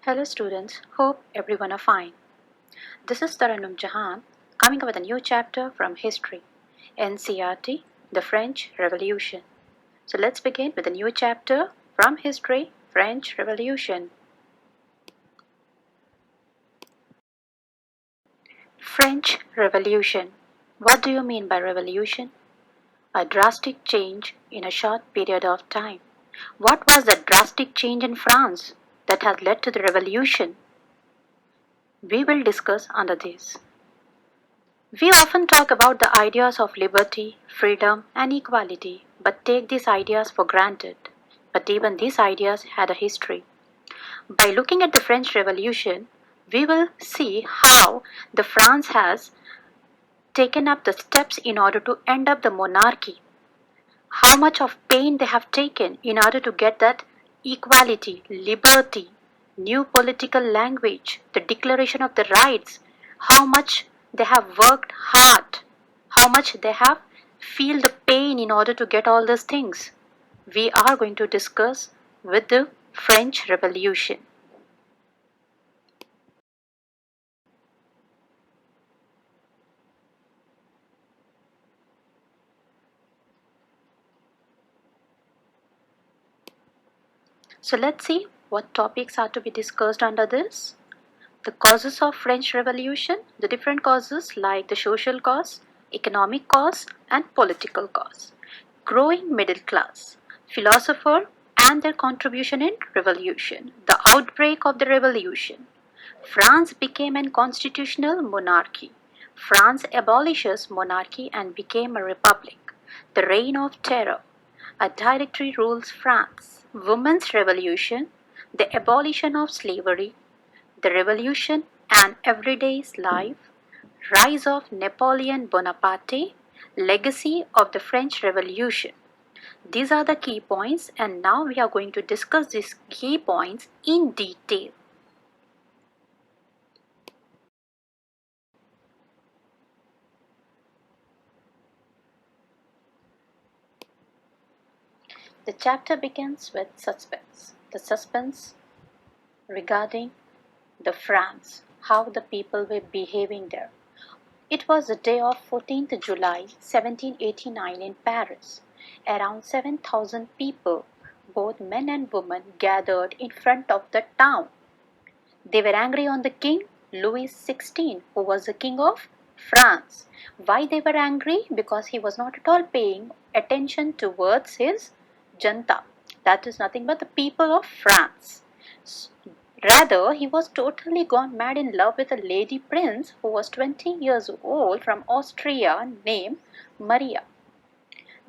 Hello students, hope everyone are fine. This is Taranum Jahan coming up with a new chapter from history, NCRT, the French Revolution. So let's begin with a new chapter from history, French Revolution. French Revolution. What do you mean by revolution? A drastic change in a short period of time. What was the drastic change in France that has led to the revolution? We will discuss under this. We often talk about the ideas of liberty, freedom, and equality, but take these ideas for granted. But even these ideas had a history. By looking at the French Revolution, we will see how the France has taken up the steps in order to end up the monarchy. How much of pain they have taken in order to get that equality, liberty, new political language, the declaration of the rights, how much they have worked hard, how much they have feel the pain in order to get all these things. We are going to discuss with the French Revolution. So let's see what topics are to be discussed under this. The causes of French Revolution, the different causes like the social cause, economic cause, and political cause. Growing middle class, philosopher and their contribution in revolution. The outbreak of the revolution. France became an constitutional monarchy. France abolishes monarchy and became a republic. The reign of terror. A directory rules France. Women's revolution. The abolition of slavery. The Revolution and Everyday's Life, Rise of Napoleon Bonaparte, Legacy of the French Revolution. These are the key points, and now we are going to discuss these key points in detail. The chapter begins with suspense. The suspense regarding the France, how the people were behaving there. It was the day of 14th July 1789 in Paris. Around 7,000 people, both men and women, gathered in front of the town. They were angry on the king, Louis XVI, who was the king of France. Why they were angry? Because he was not at all paying attention towards his janta. That is nothing but the people of France. Rather, he was totally gone mad in love with a lady prince who was 20 years old from Austria named Maria.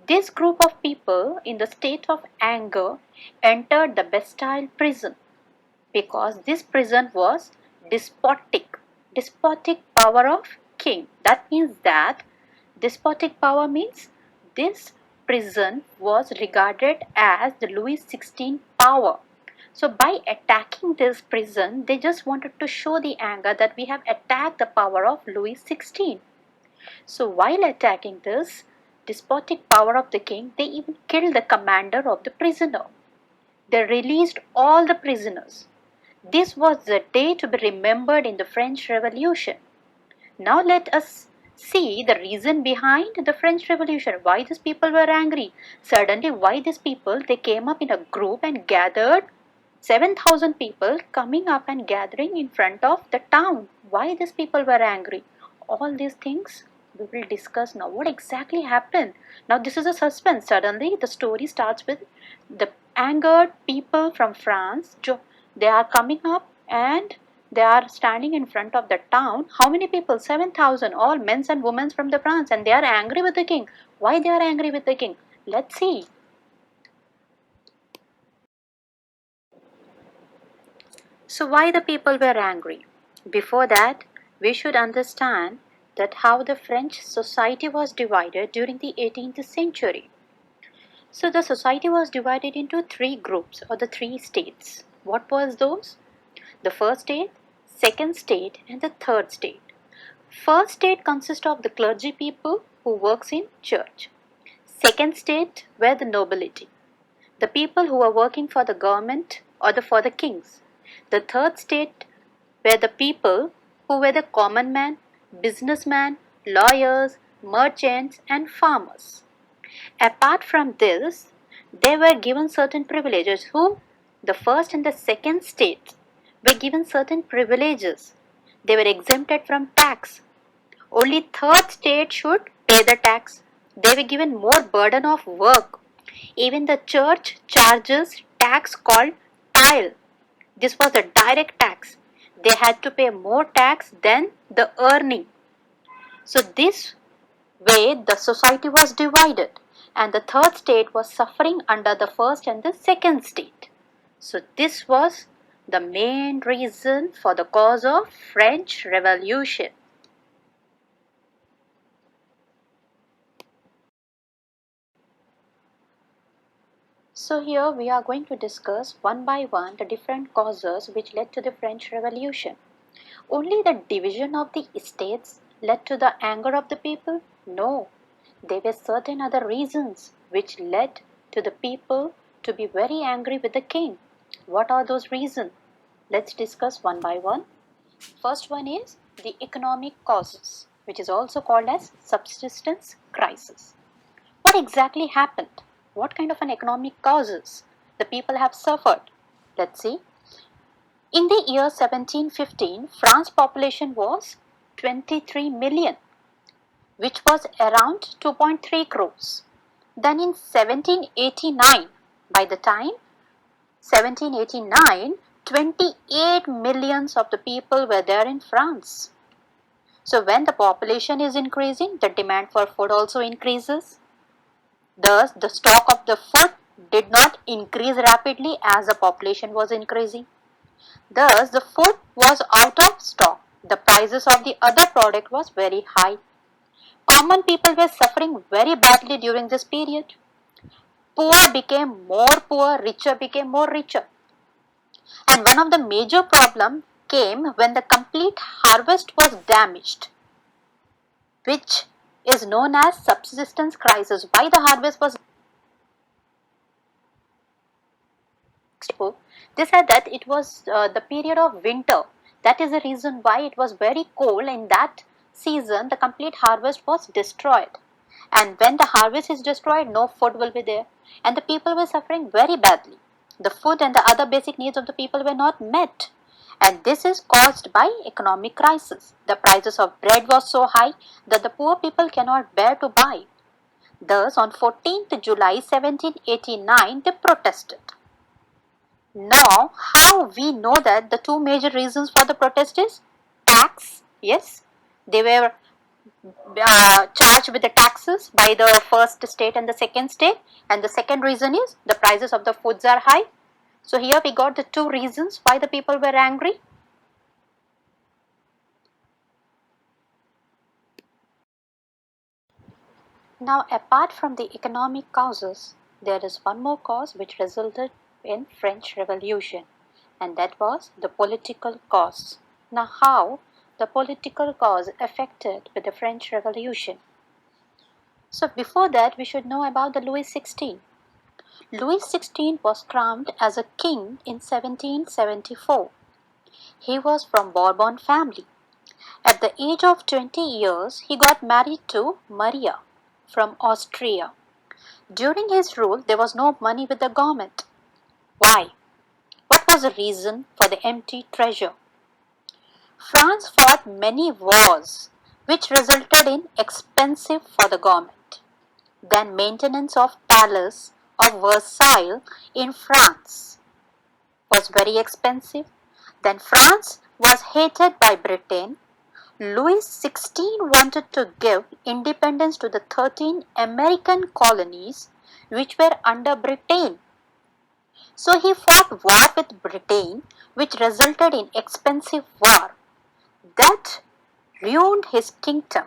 This group of people, in the state of anger, entered the Bastille prison because this prison was despotic power of king. That means that despotic power means this prison was regarded as the Louis XVI power. So by attacking this prison, they just wanted to show the anger that we have attacked the power of Louis XVI. So while attacking this despotic power of the king, they even killed the commander of the prisoner. They released all the prisoners. This was the day to be remembered in the French Revolution. Now let us see the reason behind the French Revolution. Why these people were angry? Suddenly, why these people, they came up in a group and gathered 7,000 people coming up and gathering in front of the town. Why these people were angry? All these things we will discuss now. What exactly happened? Now this is a suspense. Suddenly the story starts with the angered people from France. They are coming up and they are standing in front of the town. How many people? 7,000. All men and women from the France, and they are angry with the king. Why they are angry with the king? Let's see. So why the people were angry? Before that, we should understand that how the French society was divided during the 18th century. So the society was divided into three groups or the three states. What was those? The first state, second state, and the third state. First state consists of the clergy people who works in church. Second state were the nobility, the people who are working for the government or for the kings. The third state were the people who were the common man, businessmen, lawyers, merchants, and farmers. Apart from this, they were given certain privileges. Who? The first and the second states were given certain privileges. They were exempted from tax. Only third state should pay the tax. They were given more burden of work. Even the church charges tax called tithe. This was a direct tax. They had to pay more tax than the earning. So this way the society was divided, and the third state was suffering under the first and the second state. So this was the main reason for the cause of French Revolution. So here we are going to discuss one by one the different causes which led to the French Revolution. Only the division of the estates led to the anger of the people? No, there were certain other reasons which led to the people to be very angry with the king. What are those reasons? Let's discuss one by one. First one is the economic causes, which is also called as subsistence crisis. What exactly happened? What kind of an economic causes the people have suffered? Let's see. In the year 1715, France's population was 23 million, which was around 2.3 crores. Then in 1789, by the time 1789, 28 millions of the people were there in France. So when the population is increasing, the demand for food also increases. Thus, the stock of the food did not increase rapidly as the population was increasing. Thus, the food was out of stock. The prices of the other product was very high. Common people were suffering very badly during this period. Poor became more poor, richer became more richer. And one of the major problems came when the complete harvest was damaged, which is known as subsistence crisis. Why the harvest was they said that it was the period of winter. That is the reason why it was very cold in that season. The complete harvest was destroyed, and when the harvest is destroyed, no food will be there, and the people were suffering very badly. The food and the other basic needs of the people were not met, and this is caused by economic crisis. The prices of bread was so high that the poor people cannot bear to buy. Thus, on 14th July 1789, they protested. Now, how we know that the two major reasons for the protest is tax? Yes, they were charged with the taxes by the first state and the second state, and the second reason is the prices of the foods are high. So here we got the two reasons why the people were angry. Now, apart from the economic causes, there is one more cause which resulted in French Revolution, and that was the political cause. Now, how the political cause affected with the French Revolution? So, before that, we should know about the Louis XVI. Louis XVI was crowned as a king in 1774. He was from Bourbon family. At the age of 20 years, he got married to Maria from Austria. During his rule, there was no money with the government. Why? What was the reason for the empty treasure? France fought many wars which resulted in expensive for the government. Then maintenance of palace of Versailles in France was very expensive. Then France was hated by Britain. Louis XVI wanted to give independence to the 13 American colonies which were under Britain. So he fought war with Britain, which resulted in expensive war that ruined his kingdom.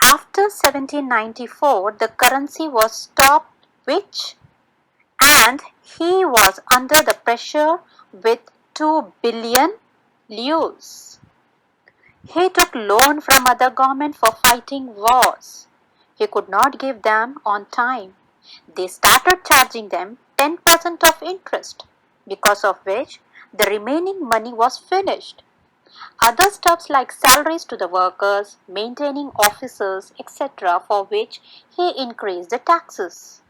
After 1794, the currency was stopped, and he was under the pressure with 2 billion livres. He took loan from other government for fighting wars. He could not give them on time. They started charging them 10% of interest, because of which The remaining money was finished. Other stuffs like salaries to the workers, maintaining officers, etc., for which he increased the taxes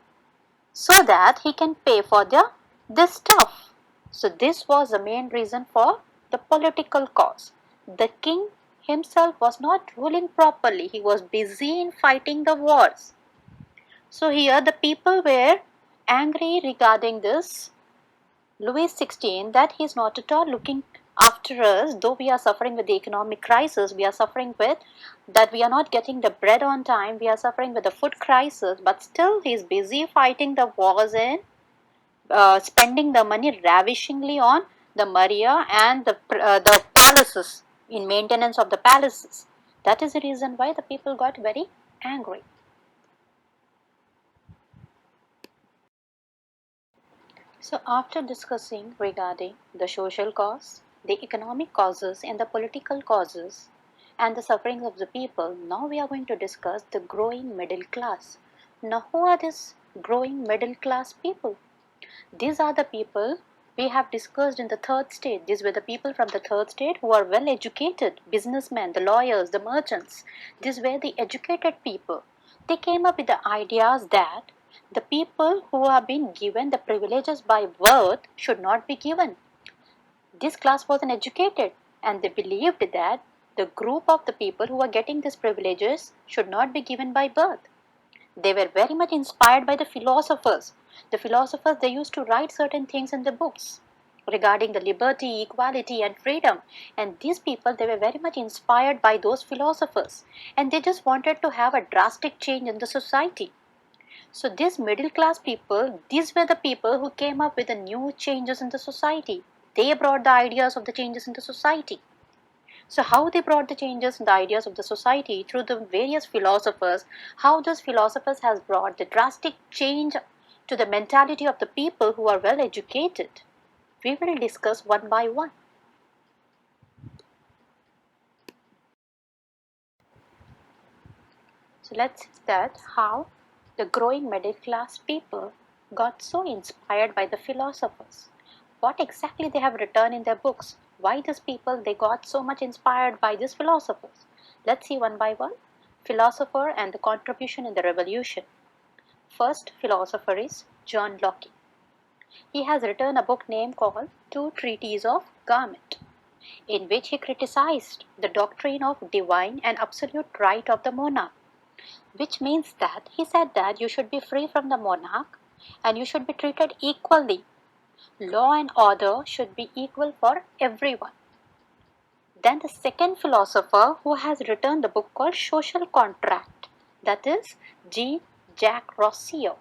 so that he can pay for this stuff. So this was the main reason for the political cause. The king himself was not ruling properly. He was busy in fighting the wars. So here the people were angry regarding this Louis XVI, that he is not at all looking after us, though we are suffering with the economic crisis, we are suffering with that we are not getting the bread on time, we are suffering with the food crisis, but still he is busy fighting the wars and spending the money ravishingly on the Maria and the palaces, in maintenance of the palaces. That is the reason why the people got very angry. So after discussing regarding the social cause, the economic causes and the political causes and the sufferings of the people, now we are going to discuss the growing middle class. Now who are these growing middle class people? These are the people we have discussed in the third state. These were the people from the third state who are well educated, businessmen, the lawyers, the merchants. These were the educated people. They came up with the ideas that the people who have been given the privileges by birth should not be given. This class wasn't educated and they believed that the group of the people who are getting these privileges should not be given by birth. They were very much inspired by the philosophers. The philosophers, they used to write certain things in the books regarding the liberty, equality and freedom. And these people, they were very much inspired by those philosophers. And they just wanted to have a drastic change in the society. So these middle class people, these were the people who came up with the new changes in the society. They brought the ideas of the changes in the society. So how they brought the changes in the ideas of the society through the various philosophers, how those philosophers has brought the drastic change to the mentality of the people who are well educated. We will discuss one by one. So let's see that how the growing middle class people got so inspired by the philosophers. What exactly they have written in their books? Why these people they got so much inspired by these philosophers? Let's see one by one. Philosopher and the contribution in the revolution. First philosopher is John Locke. He has written a book named called Two Treatises of Government, in which he criticized the doctrine of divine and absolute right of the monarch, which means that he said that you should be free from the monarch and you should be treated equally. Law and order should be equal for everyone. Then the second philosopher who has written the book called Social Contract, that is Jean-Jacques Rousseau,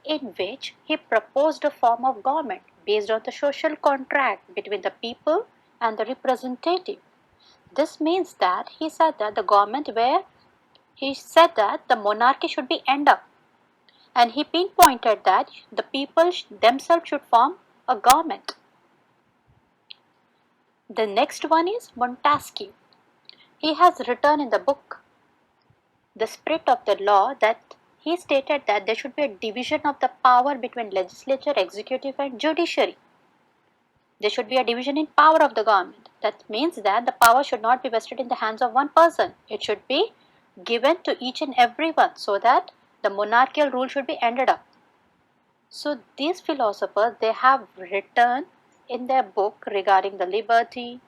in which he proposed a form of government based on the social contract between the people and the representative. This means that he said that the government where he said that the monarchy should be end up, and he pinpointed that the people themselves should form a government. The next one is Montesquieu. He has written in the book The Spirit of the Law that he stated that there should be a division of the power between legislature, executive and judiciary. There should be a division in power of the government. That means that the power should not be vested in the hands of one person. It should be given to each and everyone so that the monarchical rule should be ended up. So these philosophers, they have written in their book regarding the liberty,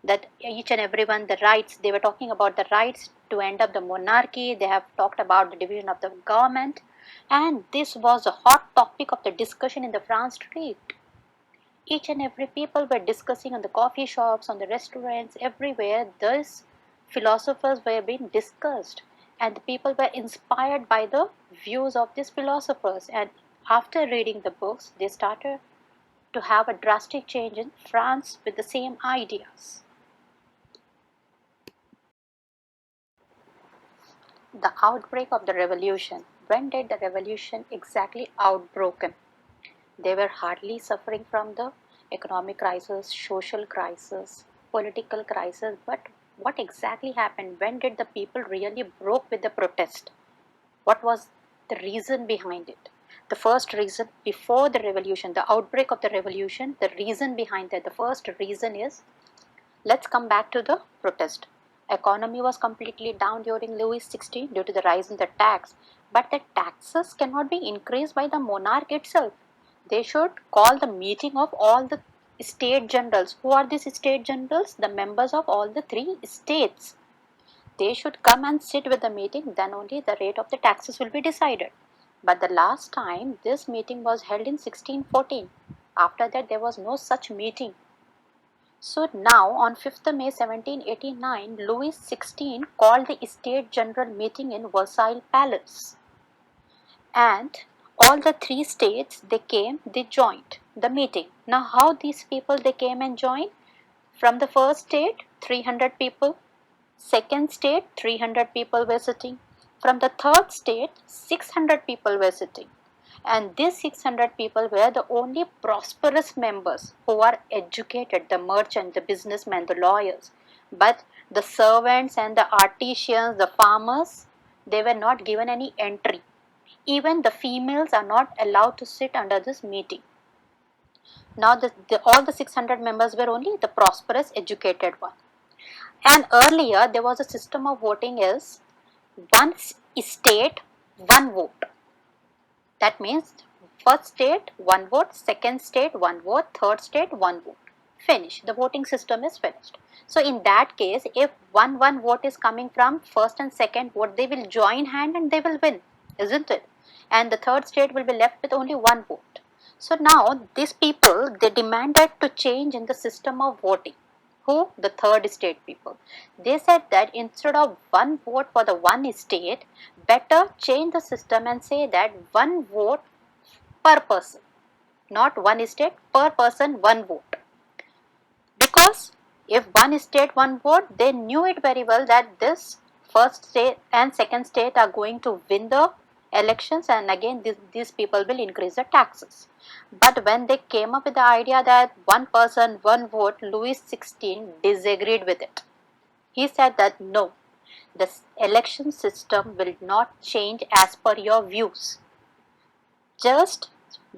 that each and everyone, the rights, they were talking about the rights to end up the monarchy, they have talked about the division of the government, and this was a hot topic of the discussion in the France street. Each and every people were discussing on the coffee shops, on the restaurants, everywhere these philosophers were being discussed, and the people were inspired by the views of these philosophers, and after reading the books they started to have a drastic change in France with the same ideas. The outbreak of the revolution. When did the revolution exactly outbroken? They were hardly suffering from the economic crisis, social crisis, political crisis, but what exactly happened? When did the people really broke with the protest? What was the reason behind it? The first reason before the revolution, the outbreak of the revolution, the reason behind that, the first reason is, let's come back to the protest. Economy was completely down during Louis XVI due to the rise in the tax, but the taxes cannot be increased by the monarch itself. They should call the meeting of all the state generals. Who are these state generals? The members of all the three states. They should come and sit with the meeting, then only the rate of the taxes will be decided. But the last time this meeting was held in 1614. After that there was no such meeting. So now on 5th May 1789, Louis XVI called the State General meeting in Versailles Palace. And all the three states, they joined the meeting. Now how these people they came and joined? From the first state, 300 people. Second state, 300 people were sitting. From the third state, 600 people were sitting. And these 600 people were the only prosperous members who are educated, the merchant, the businessmen, the lawyers. But the servants and the artisans, the farmers, they were not given any entry. Even the females are not allowed to sit under this meeting. Now all the 600 members were only the prosperous, educated one. And earlier there was a system of voting is one state, one vote. That means first state, one vote, second state, one vote, third state, one vote. Finish. The voting system is finished. So in that case, if one vote is coming from first and second vote, they will join hand and they will win, isn't it? And the third state will be left with only one vote. So now these people, they demanded to change in the system of voting. Who? The third state people. They said that instead of one vote for the one state, better change the system and say that one vote per person. Not one state, per person one vote. Because if one state one vote, they knew it very well that this first state and second state are going to win the elections, and again these people will increase the taxes. But when they came up with the idea that one person, one vote, Louis XVI disagreed with it. He said that no, the election system will not change as per your views. Just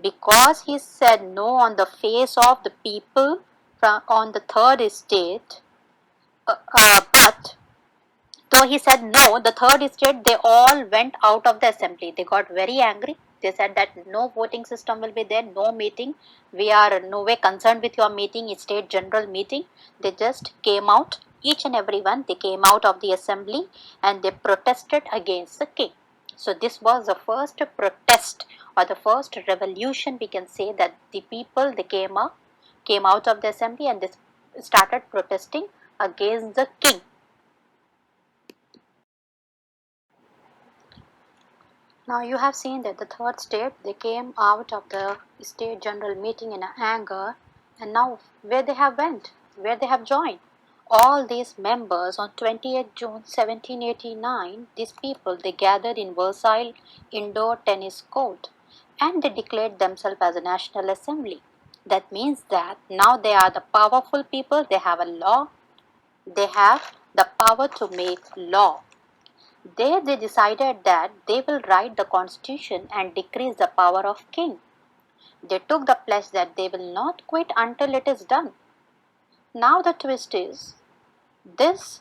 because he said no on the face of the people on the third state, but though he said no, the third state, they all went out of the assembly. They got very angry. They said that no voting system will be there, no meeting. We are no way concerned with your meeting, state general meeting. They just came out, each and every one, they came out of the assembly and they protested against the king. So this was the first protest or the first revolution, we can say, that the people, they came out of the assembly and they started protesting against the king. Now you have seen that the third state, they came out of the state general meeting in anger, and now where they have went, where they have joined. All these members on 28th June 1789, these people, they gathered in Versailles indoor tennis court and they declared themselves as a national assembly. That means that now they are the powerful people, they have a law, they have the power to make law. There they decided that they will write the constitution and decrease the power of king. They took the pledge that they will not quit until it is done. Now the twist is, this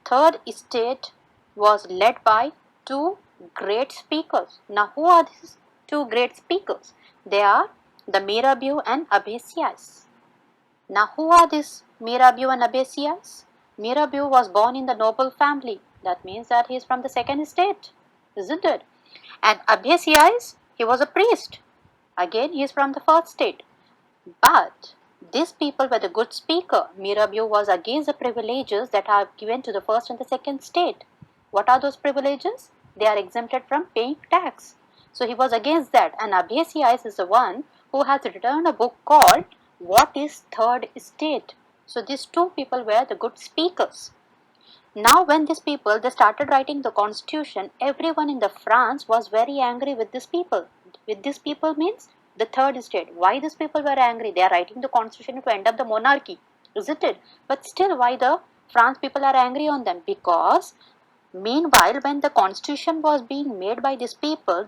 third state was led by two great speakers. Now who are these two great speakers? They are the Mirabeau and Abessias. Now who are these Mirabeau and Abessias? Mirabeau was born in the noble family. That means that he is from the second state, isn't it? And Abessias, he was a priest. Again, he is from the first state. But these people were the good speaker. Mirabeau was against the privileges that are given to the first and the second state. What are those privileges? They are exempted from paying tax. So he was against that. And Abessias is the one who has written a book called What is Third State? So these two people were the good speakers. Now when these people, they started writing the constitution, everyone in the France was very angry with these people. With these people means the third state. Why these people were angry? They are writing the constitution to end up the monarchy, isn't it? But still, why the France people are angry on them? Because Meanwhile, when the constitution was being made by these people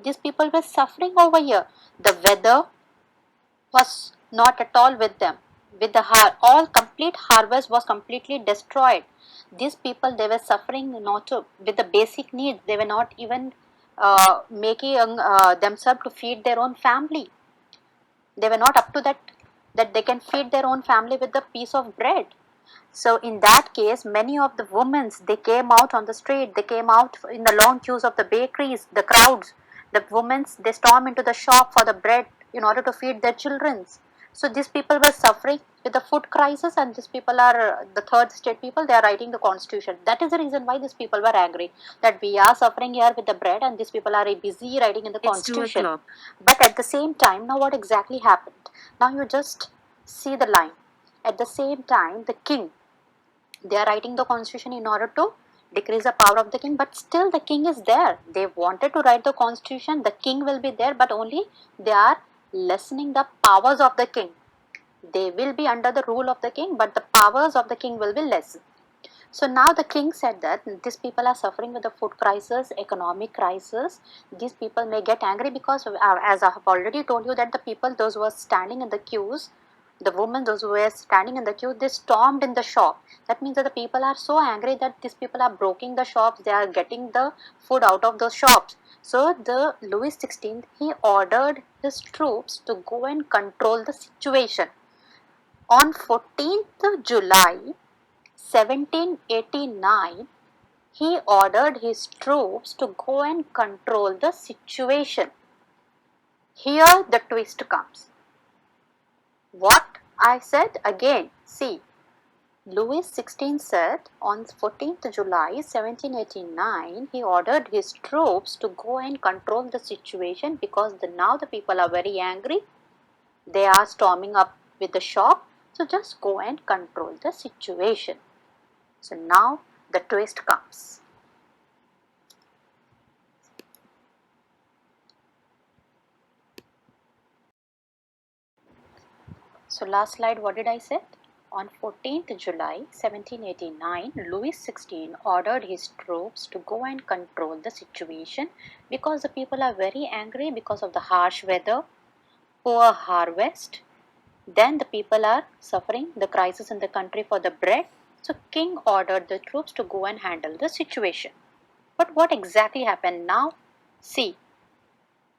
were suffering over here. The weather was not at all with them. With the all complete harvest was completely destroyed. These people, they were suffering not to, with the basic needs. They were not even making themselves to feed their own family. They were not up to that they can feed their own family with a piece of bread. So in that case, many of the women, they came out on the street, they came out in the long queues of the bakeries, the crowds, the women, they stormed into the shop for the bread in order to feed their children. So these people were suffering with the food crisis, and these people are the third state people, they are writing the constitution. That is the reason why these people were angry, that we are suffering here with the bread and these people are busy writing in the constitution. But at the same time, now what exactly happened? Now you just see the line. At the same time, the king, they are writing the constitution in order to decrease the power of the king, but still the king is there. They wanted to write the constitution, the king will be there, but only they are lessening the powers of the king. They will be under the rule of the king, but the powers of the king will be less. So now the king said that these people are suffering with the food crisis, economic crisis. These people may get angry because as I have already told you, that the people, those who were standing in the queues, the women, those who were standing in the queue, they stormed in the shop. That means that the people are so angry that these people are breaking the shops, they are getting the food out of those shops. So the Louis XVI, he ordered his troops to go and control the situation. On 14th July 1789, he ordered his troops to go and control the situation. Here the twist comes. What I said again, see, Louis XVI said on 14th July 1789, he ordered his troops to go and control the situation because now the people are very angry. They are storming up with the shop. So just go and control the situation. So now the twist comes. So last slide, what did I say? On 14th July 1789, Louis XVI ordered his troops to go and control the situation because the people are very angry because of the harsh weather, poor harvest. Then the people are suffering the crisis in the country for the bread. So king ordered the troops to go and handle the situation. But what exactly happened now? See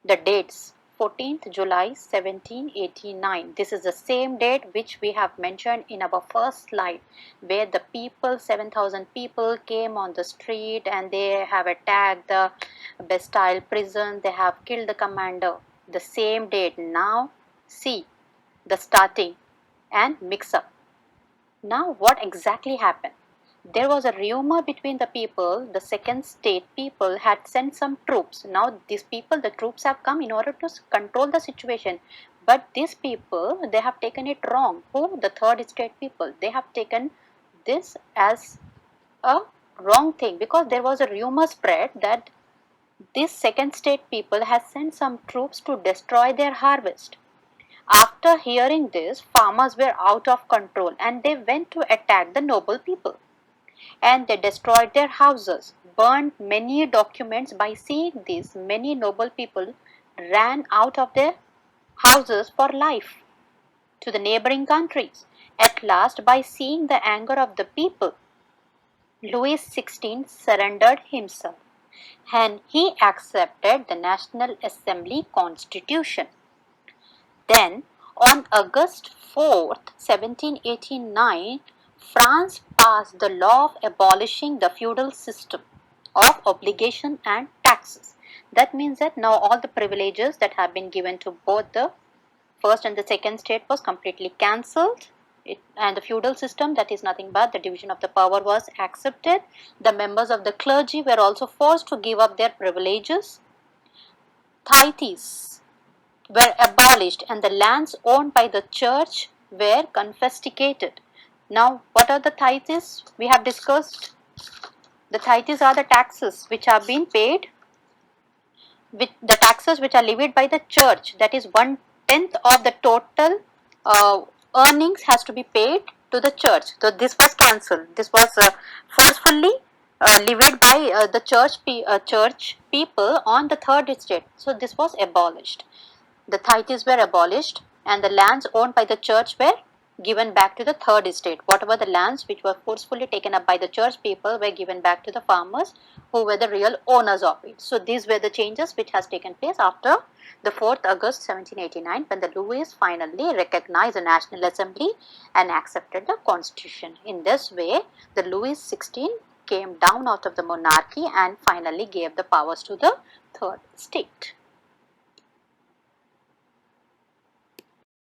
the dates. 14th July 1789. This is the same date which we have mentioned in our first slide, where the people, 7,000 people came on the street and they have attacked the Bastille prison. They have killed the commander. The same date. Now see the starting and mix up. Now what exactly happened? There was a rumor between the people, the second state people had sent some troops. Now these people, the troops have come in order to control the situation. But these people, they have taken it wrong. Who? The third state people. They have taken this as a wrong thing because there was a rumor spread that this second state people has sent some troops to destroy their harvest. After hearing this, farmers were out of control and they went to attack the noble people. And they destroyed their houses, burned many documents. By seeing this, many noble people ran out of their houses for life to the neighboring countries. At last, by seeing the anger of the people, Louis XVI surrendered himself and he accepted the National Assembly Constitution. Then, on August 4th, 1789, France passed the law of abolishing the feudal system of obligation and taxes. That means that now all the privileges that have been given to both the first and the second state was completely cancelled. And the feudal system, that is nothing but the division of the power, was accepted. The members of the clergy were also forced to give up their privileges. Tithes were abolished and the lands owned by the church were confiscated. Now, what are the tithes? We have discussed. The tithes are the taxes which are being paid, with the taxes which are levied by the church. That is 1/10 of the total earnings has to be paid to the church. So this was cancelled. This was forcefully levied by church people on the third estate. So this was abolished. The tithes were abolished and the lands owned by the church were given back to the third estate. Whatever the lands which were forcefully taken up by the church people were given back to the farmers who were the real owners of it. So these were the changes which has taken place after the 4th August 1789, when the Louis finally recognized the National Assembly and accepted the constitution. In this way, the Louis XVI came down out of the monarchy and finally gave the powers to the third estate.